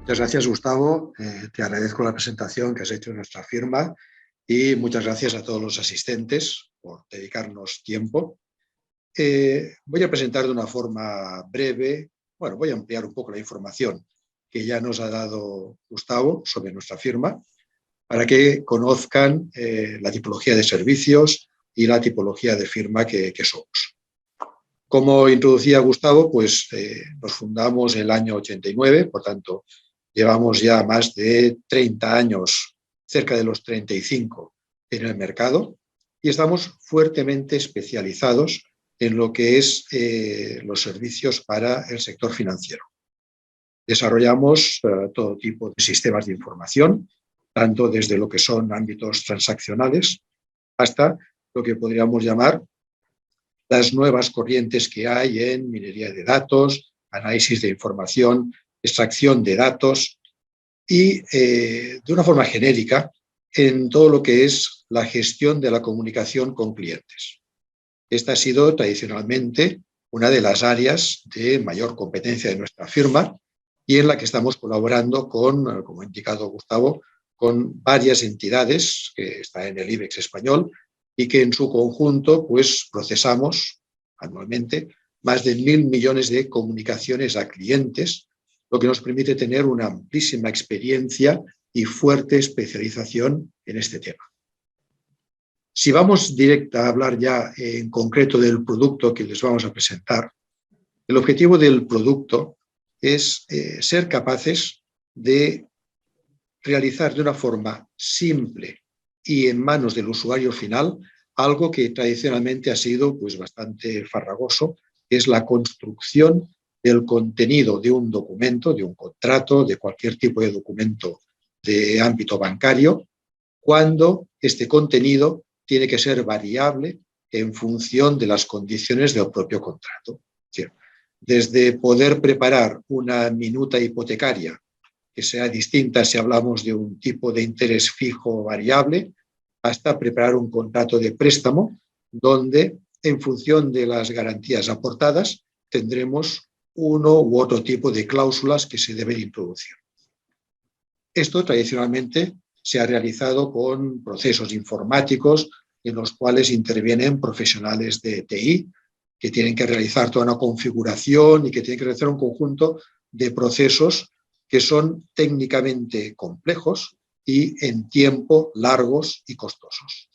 Muchas gracias, Gustavo. Te agradezco la presentación que has hecho de nuestra firma y muchas gracias a todos los asistentes por dedicarnos tiempo. Voy a presentar de una forma breve, bueno, voy a ampliar un poco la información que ya nos ha dado Gustavo sobre nuestra firma para que conozcan la tipología de servicios y la tipología de firma que somos. Como introducía Gustavo, pues nos fundamos en el año 89, por tanto, llevamos ya más de 30 años, cerca de los 35 en el mercado, y estamos fuertemente especializados en lo que es los servicios para el sector financiero. Desarrollamos todo tipo de sistemas de información, tanto desde lo que son ámbitos transaccionales hasta lo que podríamos llamar las nuevas corrientes que hay en minería de datos, análisis de información, extracción de datos y, de una forma genérica, en todo lo que es la gestión de la comunicación con clientes. Esta ha sido tradicionalmente una de las áreas de mayor competencia de nuestra firma y en la que estamos colaborando con, como ha indicado Gustavo, con varias entidades que están en el IBEX español y que en su conjunto pues, procesamos anualmente más de 1.000 millones de comunicaciones a clientes, lo que nos permite tener una amplísima experiencia y fuerte especialización en este tema. Si vamos directa a hablar ya en concreto del producto que les vamos a presentar, el objetivo del producto es ser capaces de realizar de una forma simple y en manos del usuario final algo que tradicionalmente ha sido pues, bastante farragoso, que es la construcción del contenido de un documento, de un contrato, de cualquier tipo de documento de ámbito bancario, cuando este contenido tiene que ser variable en función de las condiciones del propio contrato. Es decir, desde poder preparar una minuta hipotecaria que sea distinta si hablamos de un tipo de interés fijo o variable, hasta preparar un contrato de préstamo donde, en función de las garantías aportadas, tendremos uno u otro tipo de cláusulas que se deben introducir. Esto tradicionalmente se ha realizado con procesos informáticos en los cuales intervienen profesionales de TI que tienen que realizar toda una configuración y que tienen que realizar un conjunto de procesos que son técnicamente complejos y en tiempo largos y costosos.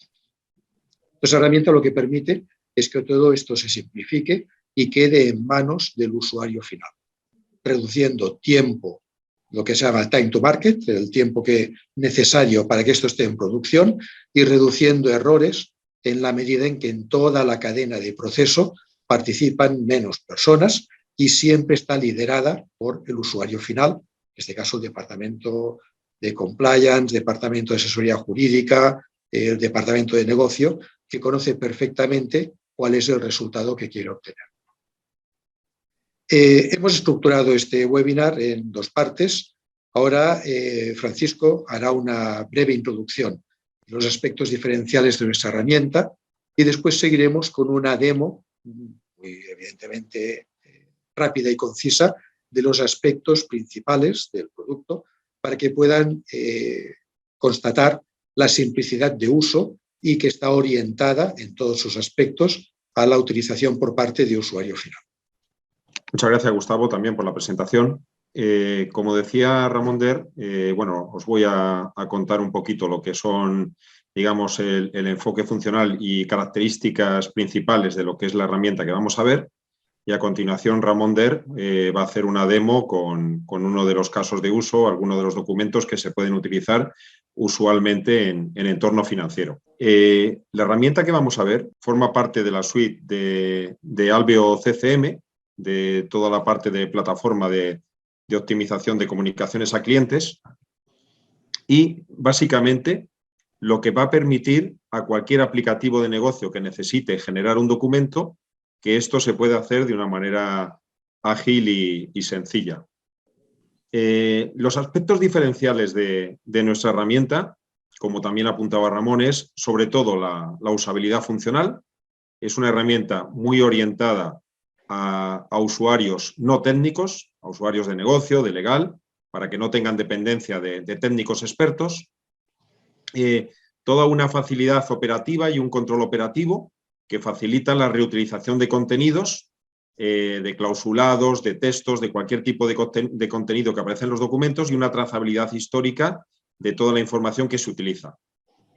Esta herramienta lo que permite es que todo esto se simplifique y quede en manos del usuario final, reduciendo tiempo, lo que se llama el time to market, el tiempo necesario para que esto esté en producción, y reduciendo errores en la medida en que en toda la cadena de proceso participan menos personas y siempre está liderada por el usuario final, en este caso el departamento de compliance, departamento de asesoría jurídica, el departamento de negocio, que conoce perfectamente cuál es el resultado que quiere obtener. Hemos estructurado este webinar en dos partes. Ahora Francisco hará una breve introducción de los aspectos diferenciales de nuestra herramienta y después seguiremos con una demo, muy evidentemente rápida y concisa, de los aspectos principales del producto para que puedan constatar la simplicidad de uso y que está orientada en todos sus aspectos a la utilización por parte de usuario final. Muchas gracias, Gustavo, también por la presentación. Como decía Ramón Der, bueno, os voy a contar un poquito lo que son, digamos, el enfoque funcional y características principales de lo que es la herramienta que vamos a ver. Y a continuación, Ramón Der va a hacer una demo con uno de los casos de uso, algunos de los documentos que se pueden utilizar usualmente en entorno financiero. La herramienta que vamos a ver forma parte de la suite de Alveo CCM, de toda la parte de plataforma de optimización de comunicaciones a clientes, y básicamente lo que va a permitir a cualquier aplicativo de negocio que necesite generar un documento, que esto se puede hacer de una manera ágil y sencilla. Los aspectos diferenciales de nuestra herramienta, como también apuntaba Ramón, es sobre todo la usabilidad funcional. Es una herramienta muy orientada a usuarios no técnicos, a usuarios de negocio, de legal, para que no tengan dependencia de técnicos expertos. Toda una facilidad operativa y un control operativo que facilita la reutilización de contenidos, de clausulados, de textos, de cualquier tipo de contenido que aparece en los documentos, y una trazabilidad histórica de toda la información que se utiliza.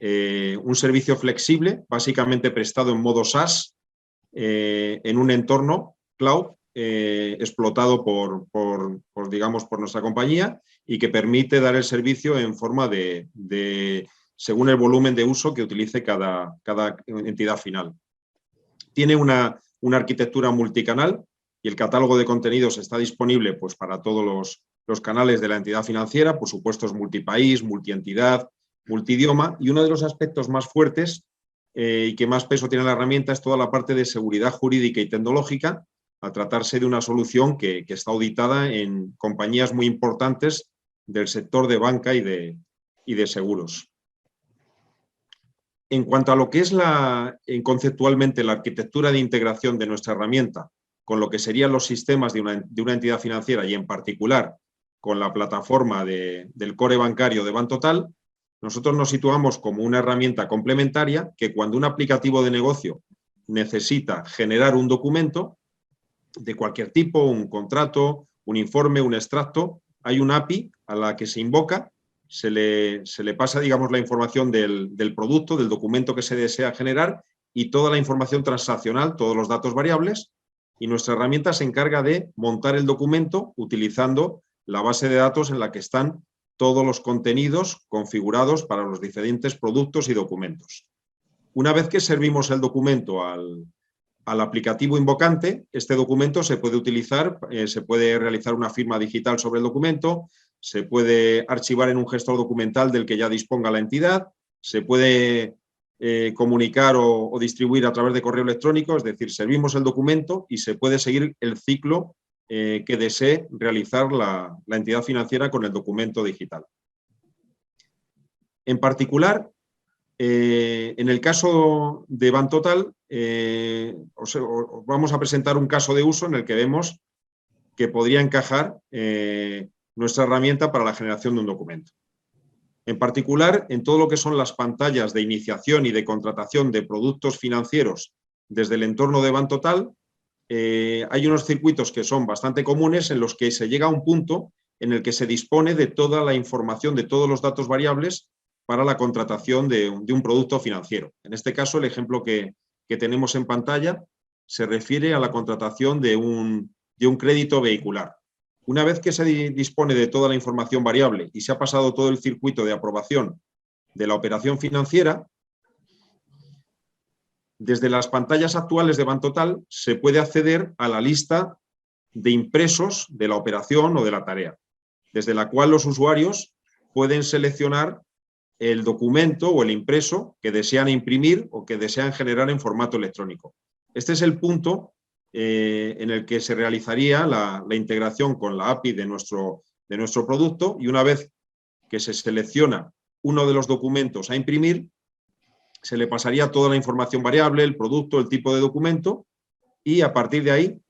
Un servicio flexible, básicamente prestado en modo SaaS, en un entorno cloud explotado digamos, por nuestra compañía, y que permite dar el servicio en forma según el volumen de uso que utilice cada entidad final. Tiene una arquitectura multicanal y el catálogo de contenidos está disponible pues, para todos los canales de la entidad financiera. Por supuesto, es multipaís, multientidad, multidioma, y uno de los aspectos más fuertes y que más peso tiene la herramienta es toda la parte de seguridad jurídica y tecnológica, al tratarse de una solución que está auditada en compañías muy importantes del sector de banca y de seguros. En cuanto a lo que es conceptualmente la arquitectura de integración de nuestra herramienta con lo que serían los sistemas de una entidad financiera, y en particular con la plataforma del core bancario de BanTotal, nosotros nos situamos como una herramienta complementaria que, cuando un aplicativo de negocio necesita generar un documento de cualquier tipo, un contrato, un informe, un extracto, hay una API a la que se invoca, se le pasa, digamos, la información del producto, del documento que se desea generar, y toda la información transaccional, todos los datos variables, y nuestra herramienta se encarga de montar el documento utilizando la base de datos en la que están todos los contenidos configurados para los diferentes productos y documentos. Una vez que servimos el documento al aplicativo invocante, este documento se puede utilizar, se puede realizar una firma digital sobre el documento, se puede archivar en un gestor documental del que ya disponga la entidad, se puede comunicar o distribuir a través de correo electrónico, es decir, servimos el documento y se puede seguir el ciclo que desee realizar la entidad financiera con el documento digital. En particular, en el caso de BanTotal, os vamos a presentar un caso de uso en el que vemos que podría encajar nuestra herramienta para la generación de un documento. En particular, en todo lo que son las pantallas de iniciación y de contratación de productos financieros desde el entorno de BanTotal, hay unos circuitos que son bastante comunes en los que se llega a un punto en el que se dispone de toda la información, de todos los datos variables para la contratación de un producto financiero. En este caso, el ejemplo que tenemos en pantalla se refiere a la contratación de un crédito vehicular. Una vez que se dispone de toda la información variable y se ha pasado todo el circuito de aprobación de la operación financiera, desde las pantallas actuales de BanTotal se puede acceder a la lista de impresos de la operación o de la tarea, desde la cual los usuarios pueden seleccionar el documento o el impreso que desean imprimir o que desean generar en formato electrónico. Este es el punto en el que se realizaría la integración con la API de nuestro producto, y una vez que se selecciona uno de los documentos a imprimir, se le pasaría toda la información variable, el producto, el tipo de documento, y a partir de ahí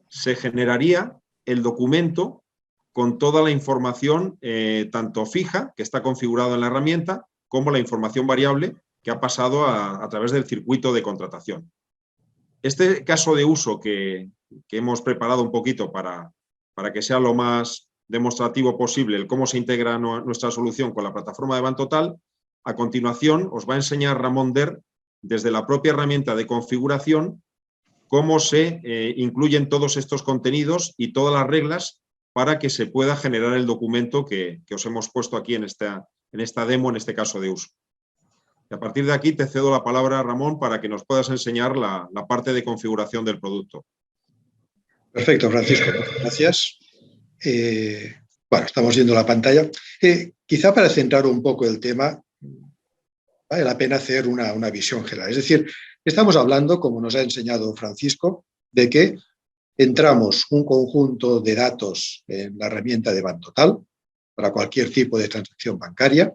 se generaría el documento con toda la información tanto fija, que está configurada en la herramienta, como la información variable que ha pasado a través del circuito de contratación. Este caso de uso que hemos preparado un poquito para que sea lo más demostrativo posible el cómo se integra nuestra solución con la plataforma de BanTotal, a continuación os va a enseñar Ramón Der, desde la propia herramienta de configuración, cómo se incluyen todos estos contenidos y todas las reglas para que se pueda generar el documento que os hemos puesto aquí en esta demo, en este caso de uso. Y a partir de aquí te cedo la palabra, Ramón, para que nos puedas enseñar la parte de configuración del producto. Perfecto, Francisco. Gracias. Bueno, estamos viendo la pantalla. Quizá para centrar un poco el tema, vale la pena hacer una visión general. Es decir, estamos hablando, como nos ha enseñado Francisco, de que entramos un conjunto de datos en la herramienta de BanTotal para cualquier tipo de transacción bancaria,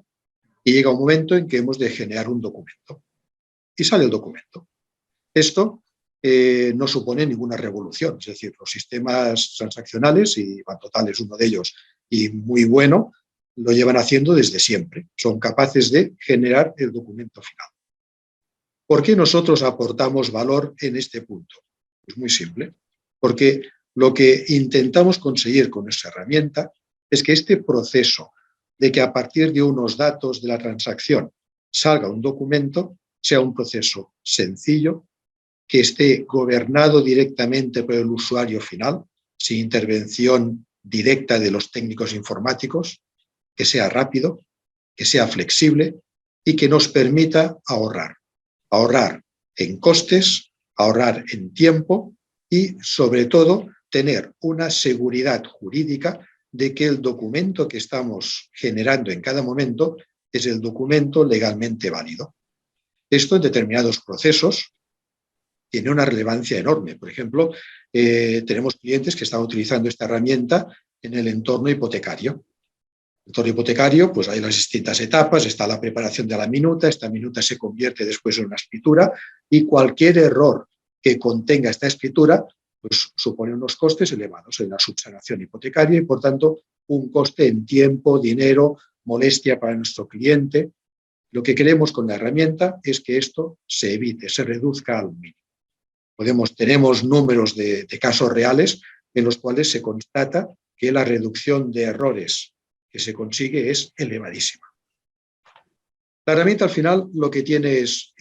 y llega un momento en que hemos de generar un documento. Y sale el documento. Esto no supone ninguna revolución. Es decir, los sistemas transaccionales, y BanTotal es uno de ellos, y muy bueno lo llevan haciendo desde siempre. Son capaces de generar el documento final. ¿Por qué nosotros aportamos valor en este punto? Es muy simple. Porque lo que intentamos conseguir con nuestra herramienta es que este proceso de que a partir de unos datos de la transacción salga un documento sea un proceso sencillo, que esté gobernado directamente por el usuario final, sin intervención directa de los técnicos informáticos, que sea rápido, que sea flexible y que nos permita ahorrar. Ahorrar en costes, ahorrar en tiempo y, sobre todo, tener una seguridad jurídica de que el documento que estamos generando en cada momento es el documento legalmente válido. Esto en determinados procesos tiene una relevancia enorme. Por ejemplo, tenemos clientes que están utilizando esta herramienta en el entorno hipotecario. En el entorno hipotecario, pues hay las distintas etapas, está la preparación de la minuta, esta minuta se convierte después en una escritura y cualquier error que contenga esta escritura pues supone unos costes elevados en la subsanación hipotecaria y, por tanto, un coste en tiempo, dinero, molestia para nuestro cliente. Lo que queremos con la herramienta es que esto se evite, se reduzca al mínimo. Tenemos números de casos reales en los cuales se constata que la reducción de errores que se consigue es elevadísima. La herramienta al final lo que tiene es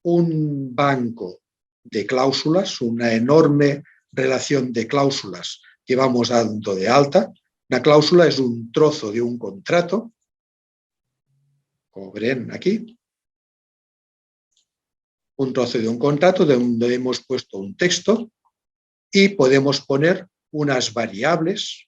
un banco de cláusulas, una enorme relación de cláusulas que vamos dando de alta. Una cláusula es un trozo de un contrato, como ven aquí, un trozo de un contrato donde hemos puesto un texto y podemos poner unas variables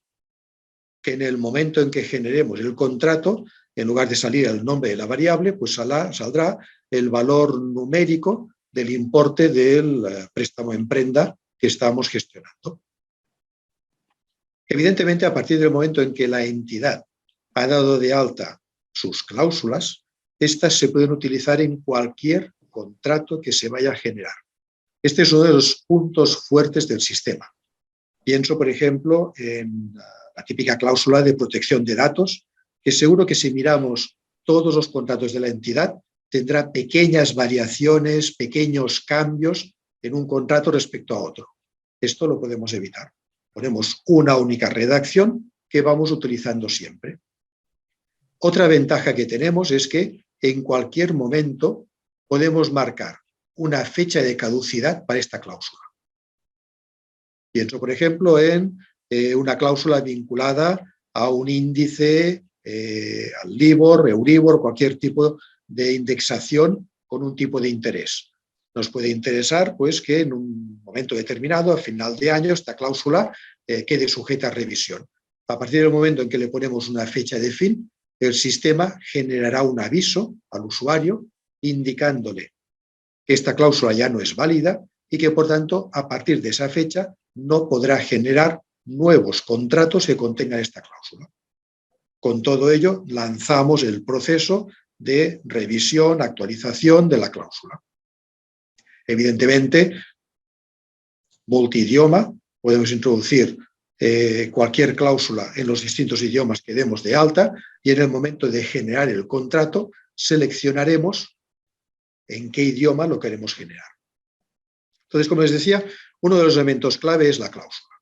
que en el momento en que generemos el contrato, en lugar de salir el nombre de la variable, pues saldrá el valor numérico del importe del préstamo en prenda que estamos gestionando. Evidentemente, a partir del momento en que la entidad ha dado de alta sus cláusulas, estas se pueden utilizar en cualquier contrato que se vaya a generar. Este es uno de los puntos fuertes del sistema. Pienso, por ejemplo, en la típica cláusula de protección de datos, que seguro que si miramos todos los contratos de la entidad, tendrá pequeñas variaciones, pequeños cambios en un contrato respecto a otro. Esto lo podemos evitar. Ponemos una única redacción que vamos utilizando siempre. Otra ventaja que tenemos es que en cualquier momento podemos marcar una fecha de caducidad para esta cláusula. Pienso, por ejemplo, en una cláusula vinculada a un índice, al LIBOR, Euribor, cualquier tipo de indexación con un tipo de interés. Nos puede interesar pues, que en un momento determinado, a final de año, esta cláusula quede sujeta a revisión. A partir del momento en que le ponemos una fecha de fin, el sistema generará un aviso al usuario indicándole que esta cláusula ya no es válida y que, por tanto, a partir de esa fecha no podrá generar nuevos contratos que contengan esta cláusula. Con todo ello, lanzamos el proceso de revisión, actualización de la cláusula. Evidentemente, multidioma, podemos introducir cualquier cláusula en los distintos idiomas que demos de alta y en el momento de generar el contrato seleccionaremos en qué idioma lo queremos generar. Entonces, como les decía, uno de los elementos clave es la cláusula.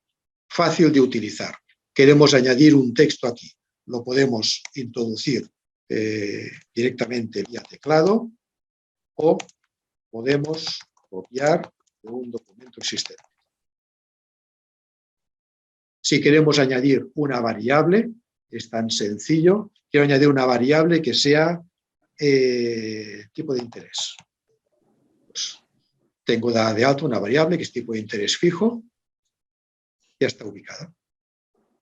Fácil de utilizar. Queremos añadir un texto aquí. Lo podemos introducir directamente vía teclado o podemos copiar de un documento existente. Si queremos añadir una variable, es tan sencillo. Quiero añadir una variable que sea tipo de interés. Pues, tengo dada de alta una variable que es tipo de interés fijo, ya está ubicada.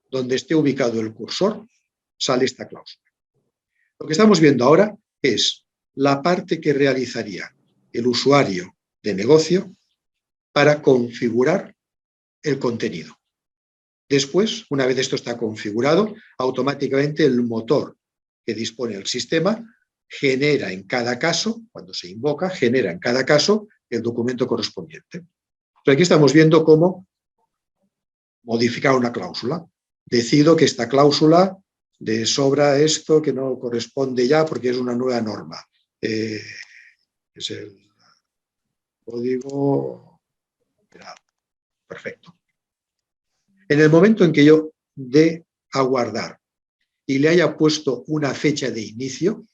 Donde esté ubicado el cursor, sale esta cláusula. Lo que estamos viendo ahora es la parte que realizaría el usuario de negocio para configurar el contenido. Después, una vez esto está configurado, automáticamente el motor que dispone el sistema genera en cada caso, cuando se invoca, genera en cada caso el documento correspondiente. Entonces, aquí estamos viendo cómo modificar una cláusula. decido que esta cláusula de sobra esto que no corresponde ya porque es una nueva norma. Es el código. Perfecto. En el momento en que yo dé a guardar y le haya puesto una fecha de inicio,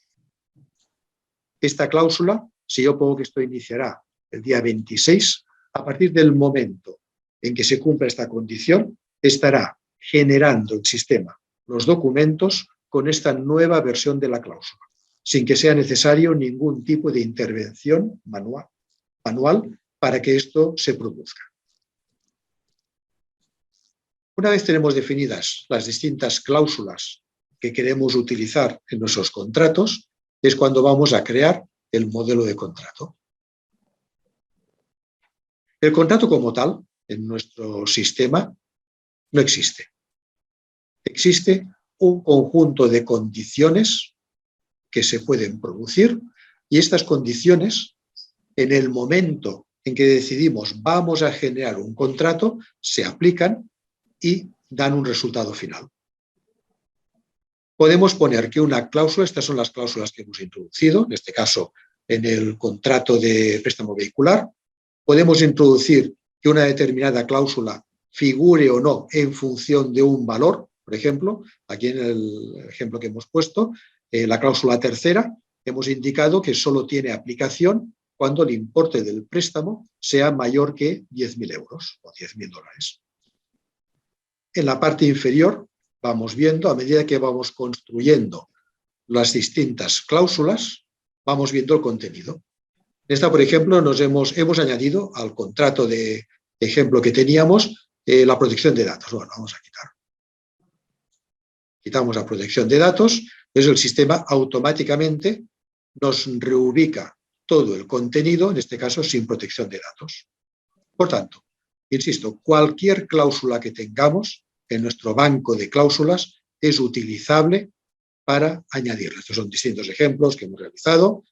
esta cláusula, si yo pongo que esto iniciará el día 26, a partir del momento en que se cumpla esta condición, estará generando el sistema los documentos con esta nueva versión de la cláusula, sin que sea necesario ningún tipo de intervención manual para que esto se produzca. Una vez tenemos definidas las distintas cláusulas que queremos utilizar en nuestros contratos, es cuando vamos a crear el modelo de contrato. El contrato como tal, en nuestro sistema, no existe. Existe un conjunto de condiciones que se pueden producir y estas condiciones, en el momento en que decidimos vamos a generar un contrato, se aplican y dan un resultado final. Podemos poner que una cláusula, estas son las cláusulas que hemos introducido, en este caso en el contrato de préstamo vehicular, podemos introducir que una determinada cláusula figure o no en función de un valor, por ejemplo, aquí en el ejemplo que hemos puesto, la cláusula tercera, hemos indicado que solo tiene aplicación cuando el importe del préstamo sea mayor que 10.000 euros o 10.000 dólares. En la parte inferior vamos viendo, a medida que vamos construyendo las distintas cláusulas, vamos viendo el contenido. Esta, por ejemplo, hemos añadido al contrato de ejemplo que teníamos la protección de datos. Bueno, vamos a quitar. Quitamos la protección de datos, entonces el sistema automáticamente nos reubica todo el contenido, en este caso sin protección de datos. Por tanto, insisto, cualquier cláusula que tengamos en nuestro banco de cláusulas es utilizable para añadirla. Estos son distintos ejemplos que hemos realizado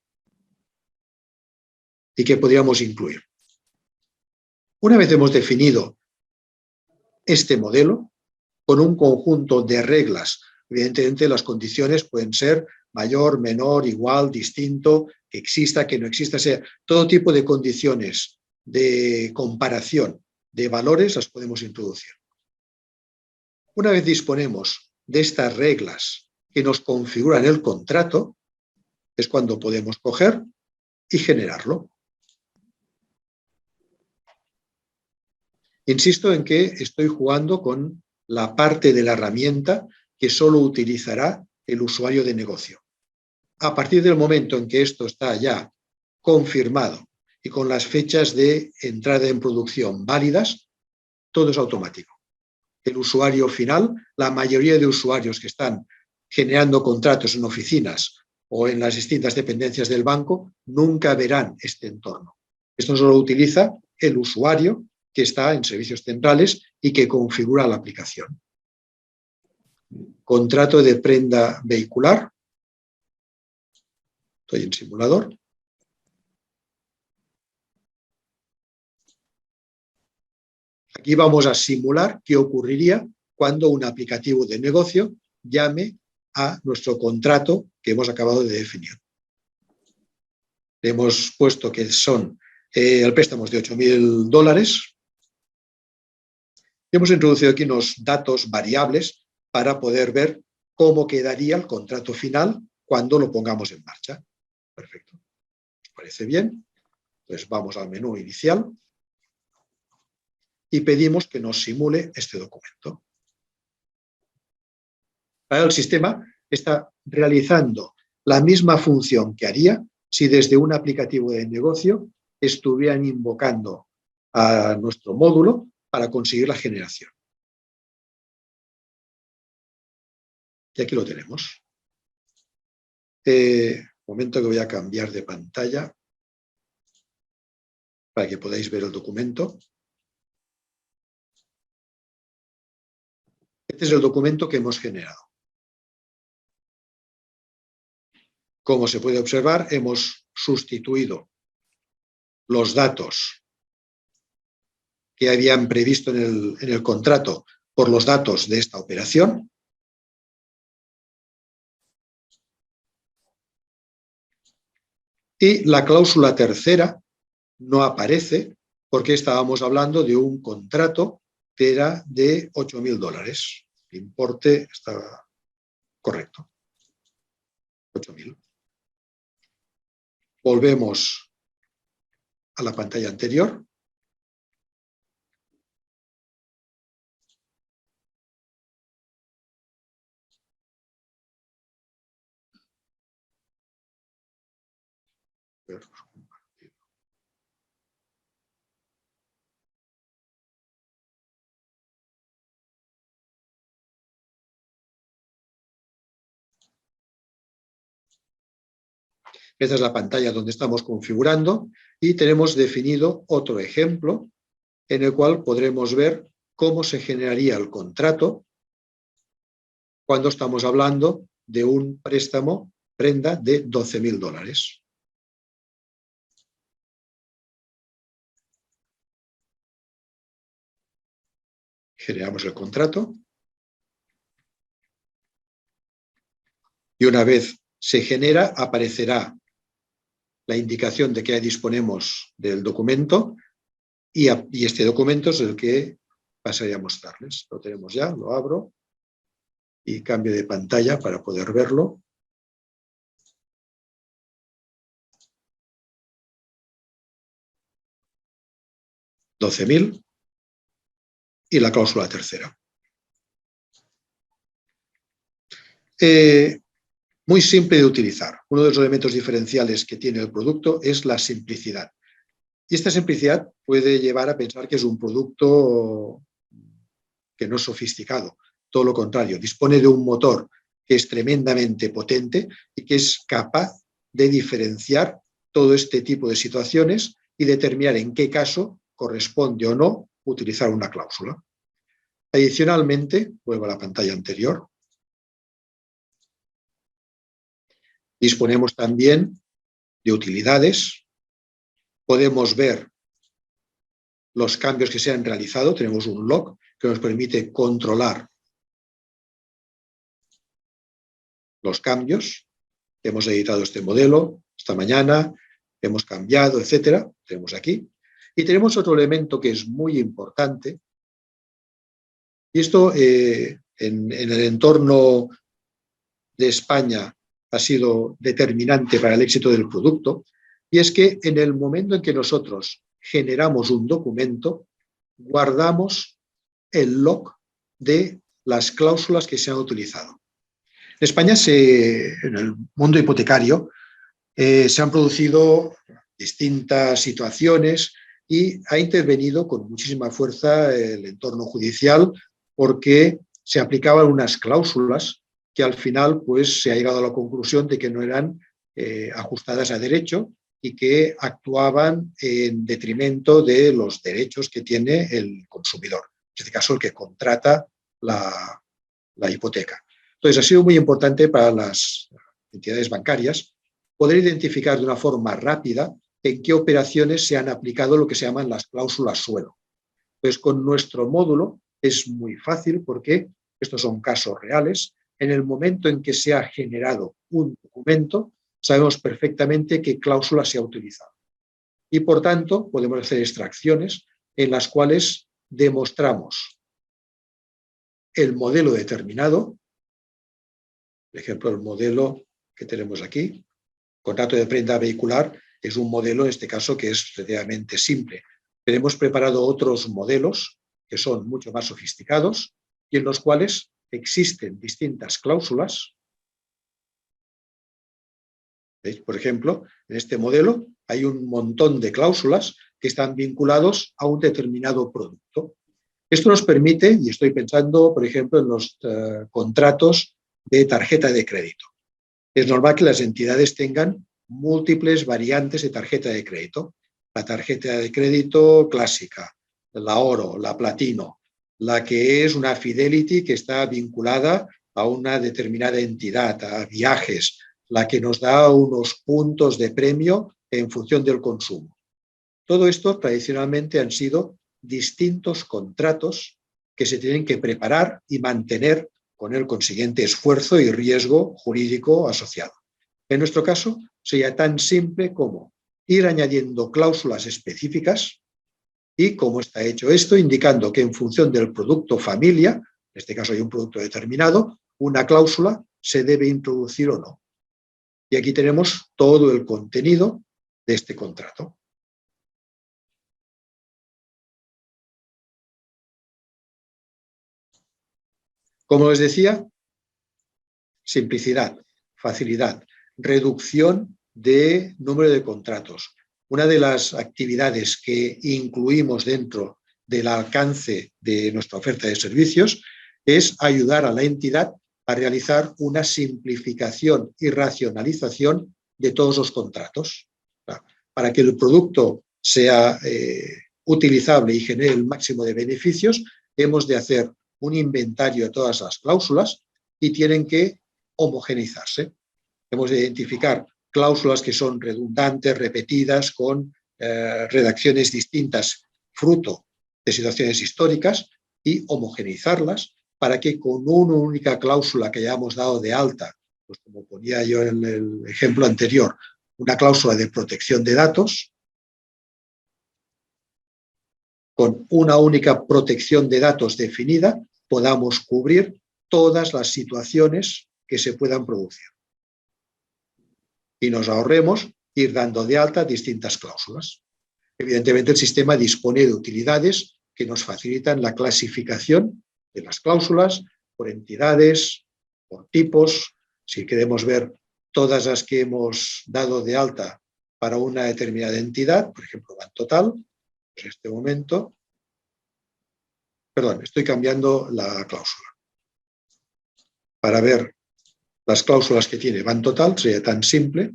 y que podríamos incluir. Una vez hemos definido este modelo, con un conjunto de reglas, evidentemente las condiciones pueden ser mayor, menor, igual, distinto, que exista, que no exista, sea, todo tipo de condiciones de comparación de valores las podemos introducir. Una vez disponemos de estas reglas que nos configuran el contrato, es cuando podemos coger y generarlo. Insisto en que estoy jugando con la parte de la herramienta que solo utilizará el usuario de negocio. A partir del momento en que esto está ya confirmado y con las fechas de entrada en producción válidas, todo es automático. El usuario final, la mayoría de usuarios que están generando contratos en oficinas o en las distintas dependencias del banco, nunca verán este entorno. Esto solo utiliza el usuario que está en servicios centrales y que configura la aplicación. Contrato de prenda vehicular. Estoy en simulador. Aquí vamos a simular qué ocurriría cuando un aplicativo de negocio llame a nuestro contrato que hemos acabado de definir. Hemos puesto que son el préstamo de 8.000 dólares. Hemos introducido aquí unos datos variables para poder ver cómo quedaría el contrato final cuando lo pongamos en marcha. Perfecto. ¿Os parece bien? Entonces vamos al menú inicial y pedimos que nos simule este documento. Ahora el sistema está realizando la misma función que haría si desde un aplicativo de negocio estuvieran invocando a nuestro módulo para conseguir la generación. Y aquí lo tenemos. Momento que voy a cambiar de pantalla para que podáis ver el documento. Este es el documento que hemos generado. Como se puede observar, hemos sustituido los datos que habían previsto en el contrato por los datos de esta operación. Y la cláusula tercera no aparece porque estábamos hablando de un contrato que era de $8.000. El importe está correcto. 8.000. Volvemos a la pantalla anterior. Esta es la pantalla donde estamos configurando y tenemos definido otro ejemplo en el cual podremos ver cómo se generaría el contrato cuando estamos hablando de un préstamo prenda de $12.000. Generamos el contrato y una vez se genera aparecerá la indicación de que disponemos del documento y este documento es el que pasaré a mostrarles. Lo tenemos ya, lo abro y cambio de pantalla para poder verlo. $12.000 y la cláusula tercera. Muy simple de utilizar. Uno de los elementos diferenciales que tiene el producto es la simplicidad. Y esta simplicidad puede llevar a pensar que es un producto que no es sofisticado. Todo lo contrario, dispone de un motor que es tremendamente potente y que es capaz de diferenciar todo este tipo de situaciones y determinar en qué caso corresponde o no utilizar una cláusula. Adicionalmente, vuelvo a la pantalla anterior, disponemos también de utilidades. Podemos ver los cambios que se han realizado. Tenemos un log que nos permite controlar los cambios. Hemos editado este modelo esta mañana, hemos cambiado, etcétera. Tenemos aquí. Y tenemos otro elemento que es muy importante. Y esto en el entorno de España ha sido determinante para el éxito del producto, y es que en el momento en que nosotros generamos un documento, guardamos el log de las cláusulas que se han utilizado. En España, en el mundo hipotecario, se han producido distintas situaciones y ha intervenido con muchísima fuerza el entorno judicial porque se aplicaban unas cláusulas que al final pues, se ha llegado a la conclusión de que no eran ajustadas a derecho y que actuaban en detrimento de los derechos que tiene el consumidor, en este caso el que contrata la hipoteca. Entonces ha sido muy importante para las entidades bancarias poder identificar de una forma rápida en qué operaciones se han aplicado lo que se llaman las cláusulas suelo. Pues con nuestro módulo es muy fácil porque estos son casos reales. En el momento en que se ha generado un documento, sabemos perfectamente qué cláusula se ha utilizado. Y por tanto, podemos hacer extracciones en las cuales demostramos el modelo determinado. Por ejemplo, el modelo que tenemos aquí, contrato de prenda vehicular, es un modelo, en este caso, que es relativamente simple. Tenemos preparado otros modelos que son mucho más sofisticados y en los cuales existen distintas cláusulas. ¿Veis? Por ejemplo, en este modelo hay un montón de cláusulas que están vinculados a un determinado producto. Esto nos permite, y estoy pensando, por ejemplo, en los contratos de tarjeta de crédito. Es normal que las entidades tengan múltiples variantes de tarjeta de crédito. La tarjeta de crédito clásica, la oro, la platino, la que es una Fidelity que está vinculada a una determinada entidad, a viajes, la que nos da unos puntos de premio en función del consumo. Todo esto tradicionalmente han sido distintos contratos que se tienen que preparar y mantener con el consiguiente esfuerzo y riesgo jurídico asociado. En nuestro caso, sería tan simple como ir añadiendo cláusulas específicas y cómo está hecho esto, indicando que en función del producto familia, en este caso hay un producto determinado, una cláusula se debe introducir o no. Y aquí tenemos todo el contenido de este contrato. Como les decía, simplicidad, facilidad, reducción de número de contratos. Una de las actividades que incluimos dentro del alcance de nuestra oferta de servicios es ayudar a la entidad a realizar una simplificación y racionalización de todos los contratos. Para que el producto sea utilizable y genere el máximo de beneficios, hemos de hacer un inventario de todas las cláusulas y tienen que homogeneizarse. Hemos de identificar cláusulas que son redundantes, repetidas, con redacciones distintas, fruto de situaciones históricas, y homogeneizarlas para que con una única cláusula que hayamos dado de alta, pues como ponía yo en el ejemplo anterior, una cláusula de protección de datos, con una única protección de datos definida, podamos cubrir todas las situaciones que se puedan producir. Y nos ahorremos ir dando de alta distintas cláusulas. Evidentemente, el sistema dispone de utilidades que nos facilitan la clasificación de las cláusulas por entidades, por tipos. Si queremos ver todas las que hemos dado de alta para una determinada entidad, por ejemplo, Bantotal, pues en este momento, perdón, estoy cambiando la cláusula. Para ver las cláusulas que tiene Bantotal sería tan simple.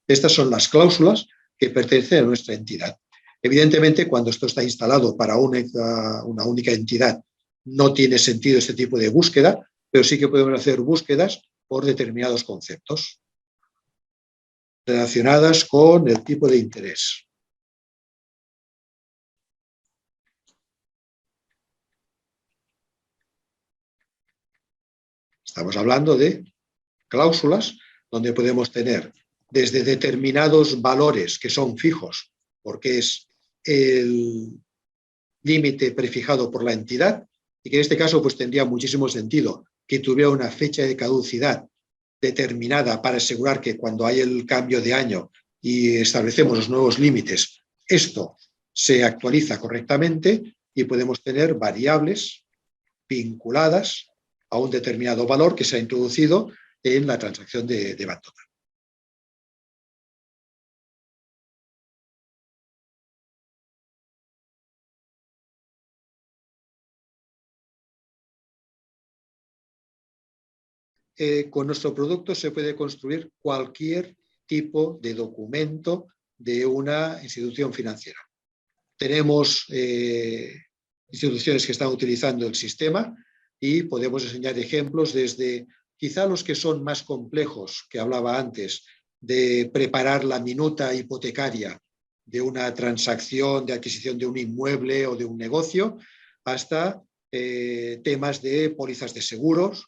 Estas son las cláusulas que pertenecen a nuestra entidad. Evidentemente, cuando esto está instalado para una única entidad, no tiene sentido este tipo de búsqueda, pero sí que podemos hacer búsquedas por determinados conceptos relacionadas con el tipo de interés. Estamos hablando de cláusulas donde podemos tener desde determinados valores que son fijos, porque es el límite prefijado por la entidad, y que en este caso pues tendría muchísimo sentido que tuviera una fecha de caducidad determinada para asegurar que cuando hay el cambio de año y establecemos los nuevos límites, esto se actualiza correctamente y podemos tener variables vinculadas a un determinado valor que se ha introducido en la transacción de Bantotal. Con nuestro producto se puede construir cualquier tipo de documento de una institución financiera. Tenemos instituciones que están utilizando el sistema y podemos enseñar ejemplos desde quizá los que son más complejos, que hablaba antes, de preparar la minuta hipotecaria de una transacción de adquisición de un inmueble o de un negocio, hasta temas de pólizas de seguros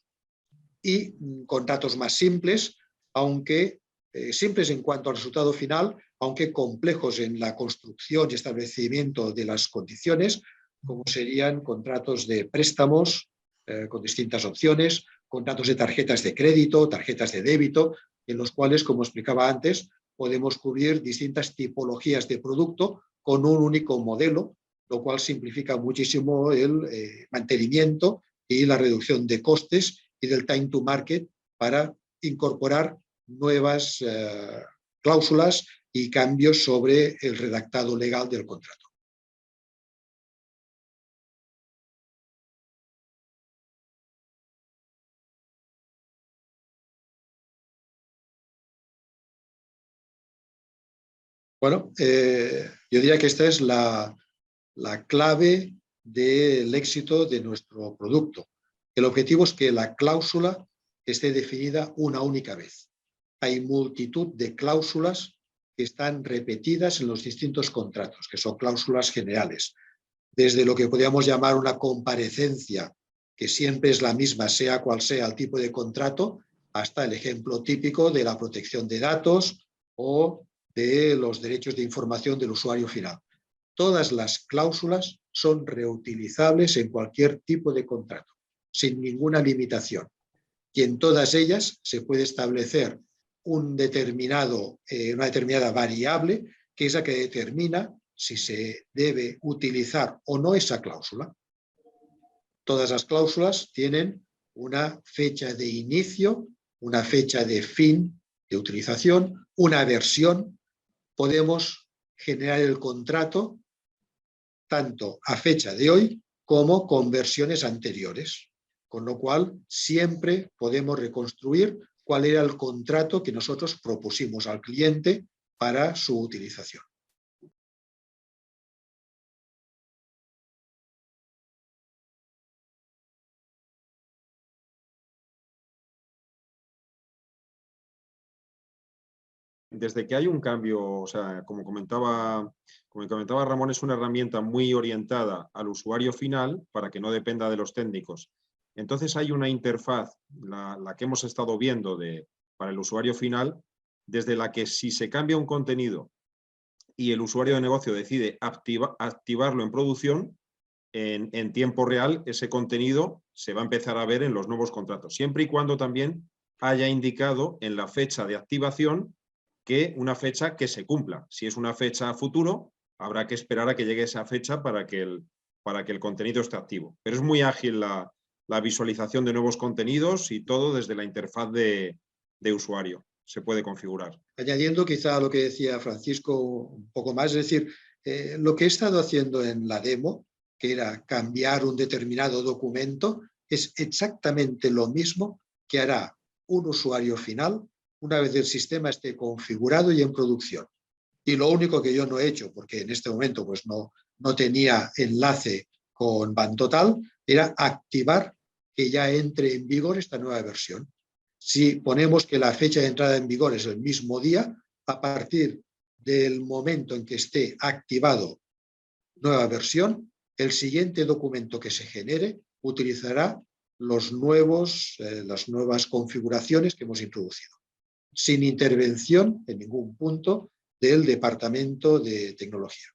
y contratos más simples, aunque simples en cuanto al resultado final, aunque complejos en la construcción y establecimiento de las condiciones, como serían contratos de préstamos con distintas opciones, contratos de tarjetas de crédito, tarjetas de débito, en los cuales, como explicaba antes, podemos cubrir distintas tipologías de producto con un único modelo, lo cual simplifica muchísimo el mantenimiento y la reducción de costes y del time to market para incorporar nuevas cláusulas y cambios sobre el redactado legal del contrato. Bueno, yo diría que esta es la clave del éxito de nuestro producto. El objetivo es que la cláusula esté definida una única vez. Hay multitud de cláusulas que están repetidas en los distintos contratos, que son cláusulas generales. Desde lo que podríamos llamar una comparecencia, que siempre es la misma, sea cual sea el tipo de contrato, hasta el ejemplo típico de la protección de datos o de los derechos de información del usuario final. Todas las cláusulas son reutilizables en cualquier tipo de contrato, sin ninguna limitación. Y en todas ellas se puede establecer una determinada variable, que es la que determina si se debe utilizar o no esa cláusula. Todas las cláusulas tienen una fecha de inicio, una fecha de fin de utilización, una versión. Podemos generar el contrato tanto a fecha de hoy como con versiones anteriores, con lo cual siempre podemos reconstruir cuál era el contrato que nosotros propusimos al cliente para su utilización. Desde que hay un cambio, o sea, como comentaba Ramón, es una herramienta muy orientada al usuario final para que no dependa de los técnicos. Entonces hay una interfaz, la que hemos estado viendo para el usuario final, desde la que si se cambia un contenido y el usuario de negocio decide activarlo en producción, en tiempo real ese contenido se va a empezar a ver en los nuevos contratos, siempre y cuando también haya indicado en la fecha de activación que una fecha que se cumpla. Si es una fecha a futuro, habrá que esperar a que llegue esa fecha para que el contenido esté activo. Pero es muy ágil la visualización de nuevos contenidos y todo desde la interfaz de usuario se puede configurar. Añadiendo quizá a lo que decía Francisco un poco más, es decir, lo que he estado haciendo en la demo, que era cambiar un determinado documento, es exactamente lo mismo que hará un usuario final una vez el sistema esté configurado y en producción. Y lo único que yo no he hecho, porque en este momento pues no tenía enlace con Bantotal, era activar que ya entre en vigor esta nueva versión. Si ponemos que la fecha de entrada en vigor es el mismo día, a partir del momento en que esté activado nueva versión, el siguiente documento que se genere utilizará las nuevas configuraciones que hemos introducido, sin intervención en ningún punto del Departamento de Tecnología.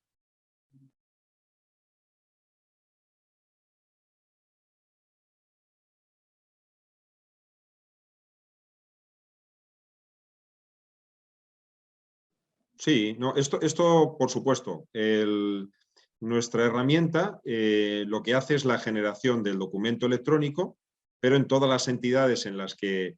Sí, no, esto por supuesto. Nuestra herramienta lo que hace es la generación del documento electrónico, pero en todas las entidades en las que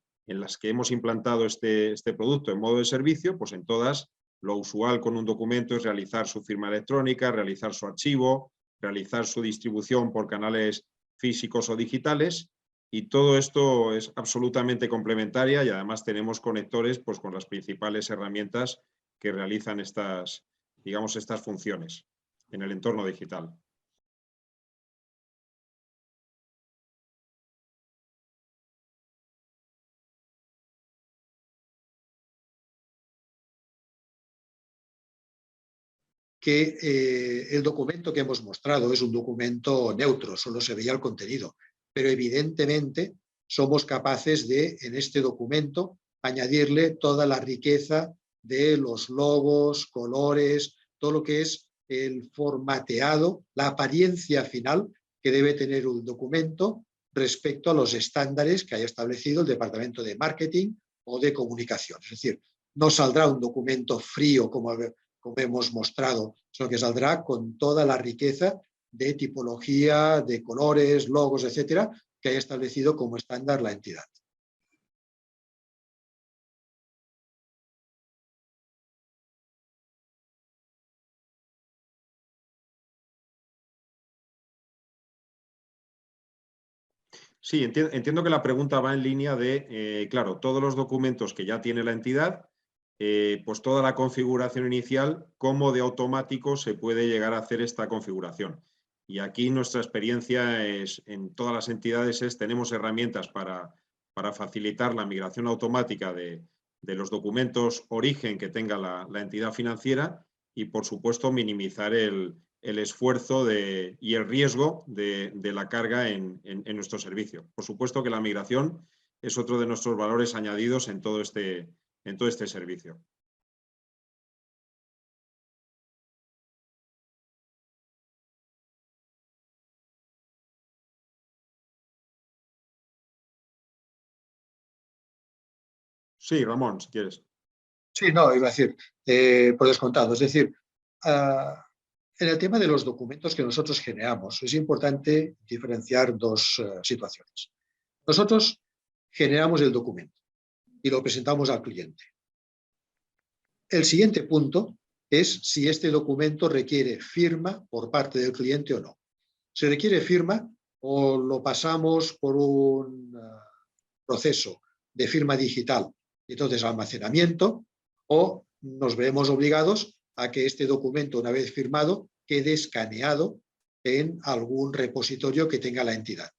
hemos implantado este producto en modo de servicio, pues en todas lo usual con un documento es realizar su firma electrónica, realizar su archivo, realizar su distribución por canales físicos o digitales, y todo esto es absolutamente complementaria y además tenemos conectores pues, con las principales herramientas que realizan estas funciones en el entorno digital. Que el documento que hemos mostrado es un documento neutro, solo se veía el contenido, pero evidentemente somos capaces de, en este documento, añadirle toda la riqueza de los logos, colores, todo lo que es el formateado, la apariencia final que debe tener un documento respecto a los estándares que haya establecido el Departamento de Marketing o de Comunicación. Es decir, no saldrá un documento frío como hemos mostrado, sino que saldrá con toda la riqueza de tipología, de colores, logos, etcétera, que haya establecido como estándar la entidad. Sí, entiendo que la pregunta va en línea de, claro, todos los documentos que ya tiene la entidad, pues toda la configuración inicial, cómo de automático se puede llegar a hacer esta configuración. Y aquí nuestra experiencia en todas las entidades tenemos herramientas para facilitar la migración automática de los documentos origen que tenga la entidad financiera y, por supuesto, minimizar el esfuerzo y el riesgo de la carga en nuestro servicio. Por supuesto que la migración es otro de nuestros valores añadidos en todo este servicio. Sí, Ramón, si quieres. Sí, no, iba a decir, por descontado. Es decir, en el tema de los documentos que nosotros generamos, es importante diferenciar dos situaciones. Nosotros generamos el documento y lo presentamos al cliente. El siguiente punto es si este documento requiere firma por parte del cliente o no. Si requiere firma, o lo pasamos por un proceso de firma digital y entonces almacenamiento, o nos veremos obligados a que este documento, una vez firmado, quede escaneado en algún repositorio que tenga la entidad.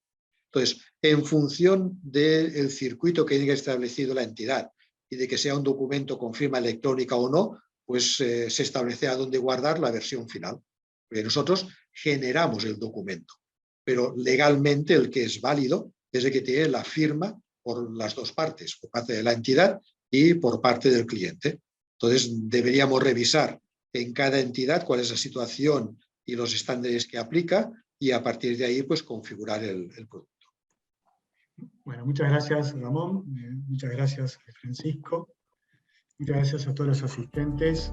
Entonces, en función del circuito que tenga establecido la entidad y de que sea un documento con firma electrónica o no, pues se establece a dónde guardar la versión final. Porque nosotros generamos el documento, pero legalmente el que es válido es el que tiene la firma por las dos partes, por parte de la entidad y por parte del cliente. Entonces, deberíamos revisar en cada entidad cuál es la situación y los estándares que aplica y a partir de ahí, pues, configurar el producto. Bueno, muchas gracias, Ramón. Muchas gracias, Francisco. Muchas gracias a todos los asistentes.